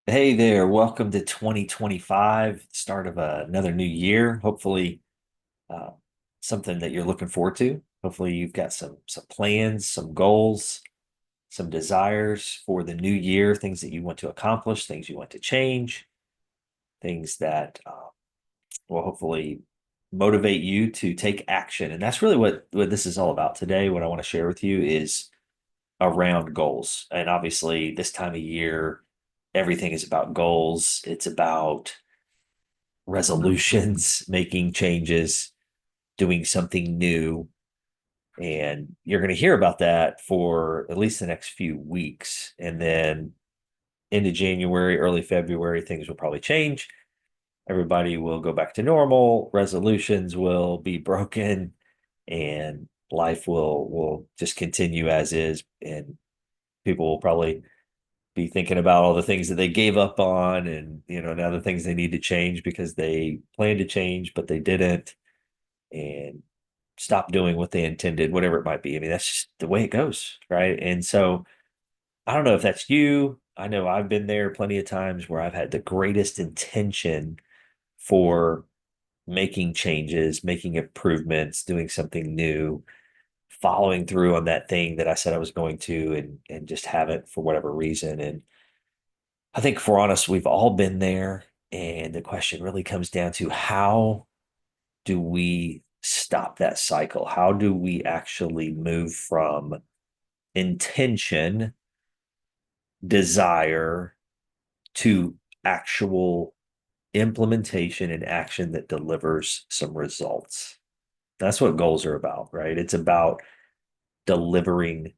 Hey there, welcome to 2025, start of another new year. Hopefully, uh, something that you're looking forward to. Hopefully, you've got some plans, some goals, some desires for the new year, things that you want to accomplish, things you want to change, things that will hopefully motivate you to take action. And that's really what this is all about today. What I want to share with you is around goals. And obviously, this time of year, everything is about goals. It's about resolutions, making changes, doing something new. And you're going to hear about that for at least the next few weeks. And then into January, early February, things will probably change. Everybody will go back to normal. Resolutions will be broken and life will just continue as is. And people will probably be thinking about all the things that they gave up on and now the things they need to change because they planned to change but they didn't and stop doing what they intended, whatever it might be. I mean, that's just the way it goes, right? And so I don't know if that's you. I know I've been there plenty of times where I've had the greatest intention for making changes, making improvements, doing something new, following through on that thing that I said I was going to and just haven't for whatever reason. And I think if we're honest, we've all been there. And the question really comes down to how do we stop that cycle? How do we actually move from intention, desire to actual implementation and action that delivers some results? That's what goals are about, right? It's about delivering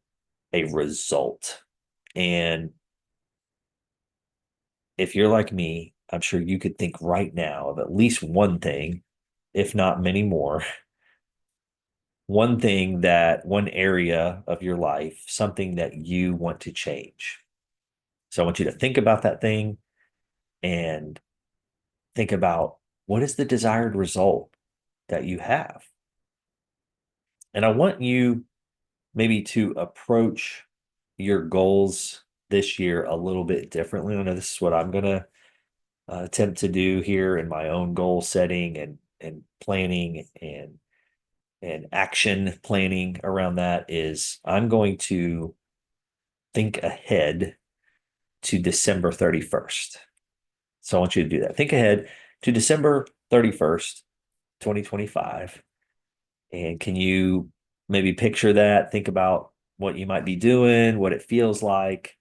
a result. And if you're like me, I'm sure you could think right now of at least one thing, if not many more, one area of your life, something that you want to change. So I want you to think about that thing and think about what is the desired result that you have. And I want you maybe to approach your goals this year a little bit differently. I know this is what I'm going to attempt to do here in my own goal setting and planning and action planning around that is I'm going to think ahead to December 31st. So I want you to do that. Think ahead to December 31st, 2025. And can you maybe picture that? Think about what you might be doing, what it feels like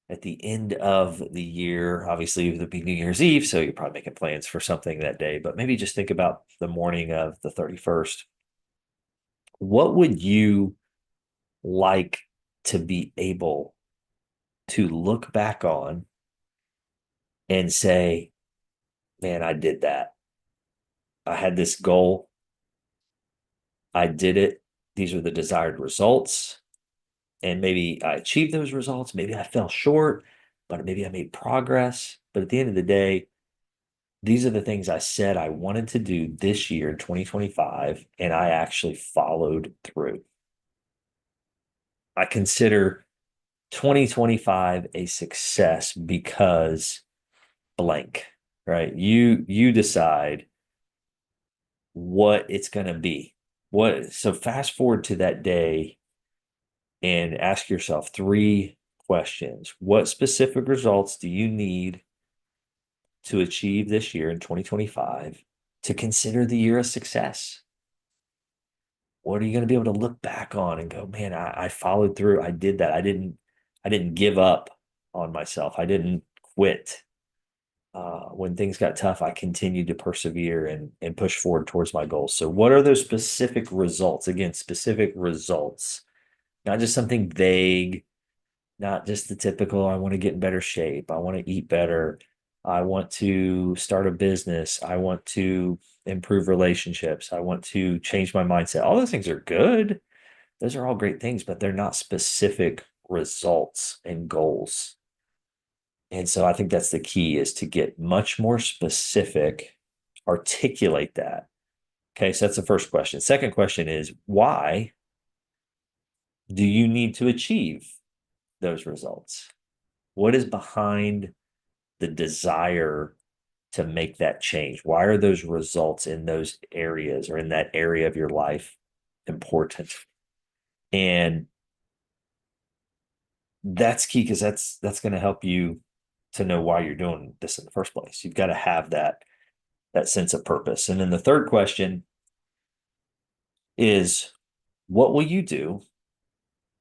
at the end of the year. Obviously, it'll be New Year's Eve, so you're probably making plans for something that day, but maybe just think about the morning of the 31st. What would you like to be able to look back on and say, man, I did that. I had this goal. I did it. These are the desired results. And maybe I achieved those results. Maybe I fell short, but maybe I made progress. But at the end of the day, these are the things I said I wanted to do this year in 2025, and I actually followed through. I consider 2025 a success because blank, right? You decide what it's going to be. What so fast forward to that day and ask yourself three questions. What specific results do you need to achieve this year in 2025 to consider the year a success? What are you going to be able to look back on and go, man, I followed through. I did that. I didn't give up on myself. I didn't quit. When things got tough, I continued to persevere and push forward towards my goals. So, what are those specific results? Again, specific results, not just something vague, not just the typical, I want to get in better shape. I want to eat better. I want to start a business. I want to improve relationships. I want to change my mindset. All those things are good. Those are all great things, but they're not specific results and goals. And so I think that's the key is to get much more specific, articulate that. Okay, so that's the first question. Second question is why do you need to achieve those results? What is behind the desire to make that change? Why are those results in those areas or in that area of your life important? And that's key because that's going to help you to know why you're doing this in the first place. You've got to have that sense of purpose. And then the third question is, what will you do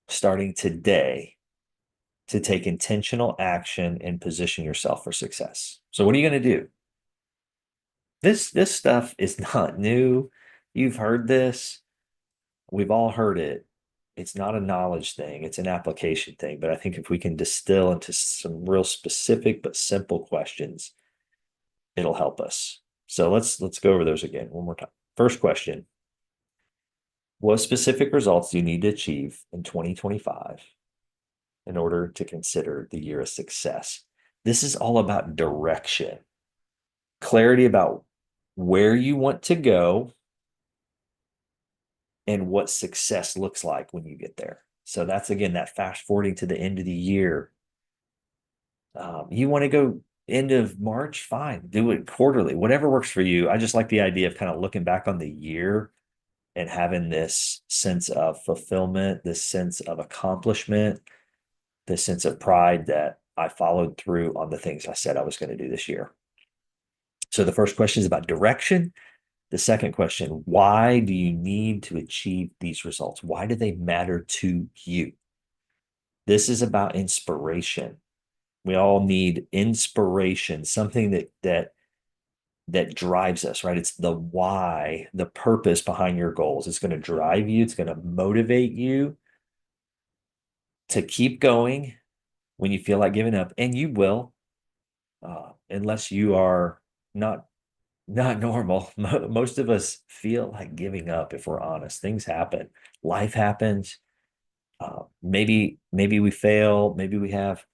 starting today to take intentional action and position yourself for success? So what are you going to do? This stuff is not new. You've heard this. We've all heard it. It's not a knowledge thing, it's an application thing. But I think if we can distill into some real specific but simple questions, it'll help us. So let's go over those again one more time. First question: what specific results do you need to achieve in 2025 in order to consider the year a success? This is all about direction, clarity about where you want to go and what success looks like when you get there. So that's again that fast forwarding to the end of the year. You want to go end of March, fine, do it quarterly, whatever works for you. I just like the idea of kind of looking back on the year and having this sense of fulfillment, this sense of accomplishment, this sense of pride that I followed through on the things I said I was going to do this year. So the first question is about direction. The second question: why do you need to achieve these results? Why do they matter to you? This is about inspiration. We all need inspiration, something that drives us, right? It's the why, the purpose behind your goals. It's going to drive you, it's going to motivate you to keep going when you feel like giving up, and you will, unless you are not normal. Most of us feel like giving up if we're honest. Things happen, life happens. Maybe we fail, maybe we have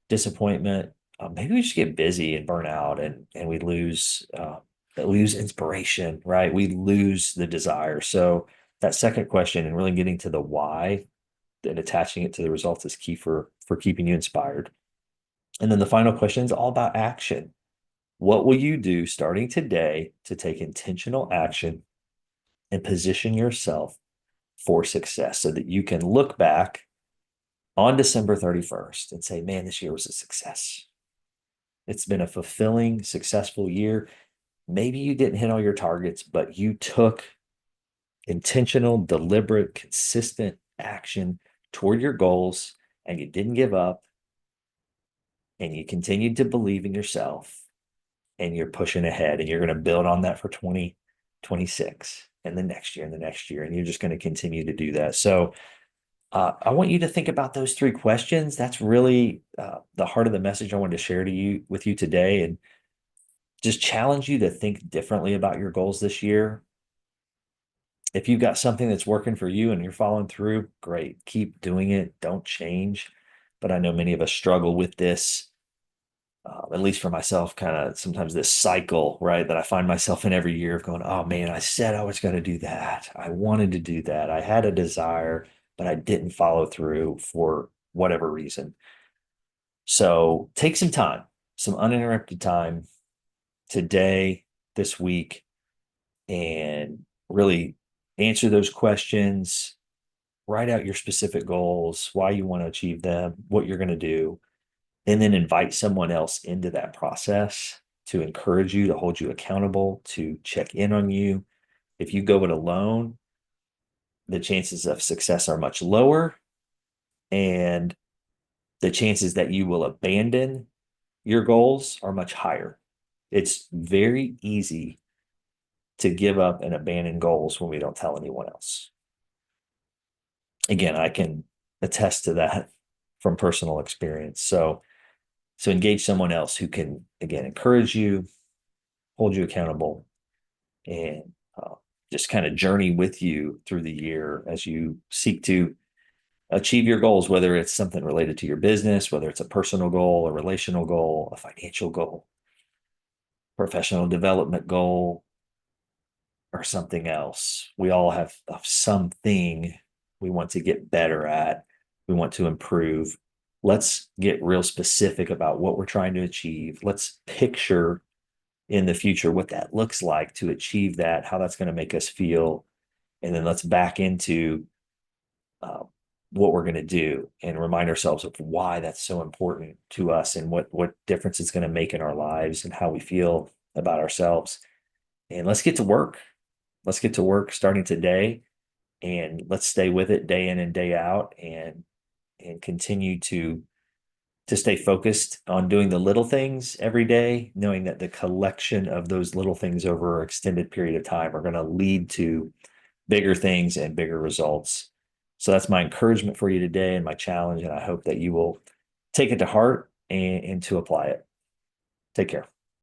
disappointment. Maybe we just get busy and burn out, and we lose inspiration, right? We lose the desire. So that second question and really getting to the why and attaching it to the results is key for keeping you inspired. And then the final question is all about action. What will you do starting today to take intentional action and position yourself for success so that you can look back on December 31st and say, man, this year was a success. It's been a fulfilling, successful year. Maybe you didn't hit all your targets, but you took intentional, deliberate, consistent action toward your goals, and you didn't give up, and you continued to believe in yourself, and you're pushing ahead, and you're going to build on that for 2026 and the next year and the next year, and you're just going to continue to do that. So I want you to think about those three questions. That's really the heart of the message I wanted to share with you today, and just challenge you to think differently about your goals this year. If you've got something that's working for you and you're following through, great. Keep doing it. Don't change. But I know many of us struggle with this, at least for myself, kind of sometimes this cycle, right? That I find myself in every year of going, oh man, I said I was going to do that. I wanted to do that. I had a desire, but I didn't follow through for whatever reason. So take some time, some uninterrupted time today, this week, and really answer those questions. Write out your specific goals, why you want to achieve them, what you're going to do, and then invite someone else into that process to encourage you, to hold you accountable, to check in on you. If you go it alone, the chances of success are much lower, and the chances that you will abandon your goals are much higher. It's very easy to give up and abandon goals when we don't tell anyone else. Again, I can attest to that from personal experience. So engage someone else who can, again, encourage you, hold you accountable, and just kind of journey with you through the year as you seek to achieve your goals, whether it's something related to your business, whether it's a personal goal, a relational goal, a financial goal, professional development goal, or something else. We all have something we want to get better at, we want to improve. let's get real specific about what we're trying to achieve. Let's picture in the future what that looks like to achieve that, how that's going to make us feel. And then let's back into uh, what we're going to do and remind ourselves of why that's so important to us and what difference it's going to make in our lives and how we feel about ourselves. And let's get to work. Let's get to work starting today, and let's stay with it day in and day out, and continue to stay focused on doing the little things every day, knowing that the collection of those little things over an extended period of time are going to lead to bigger things and bigger results. So that's my encouragement for you today and my challenge. And I hope that you will take it to heart and to apply it. Take care.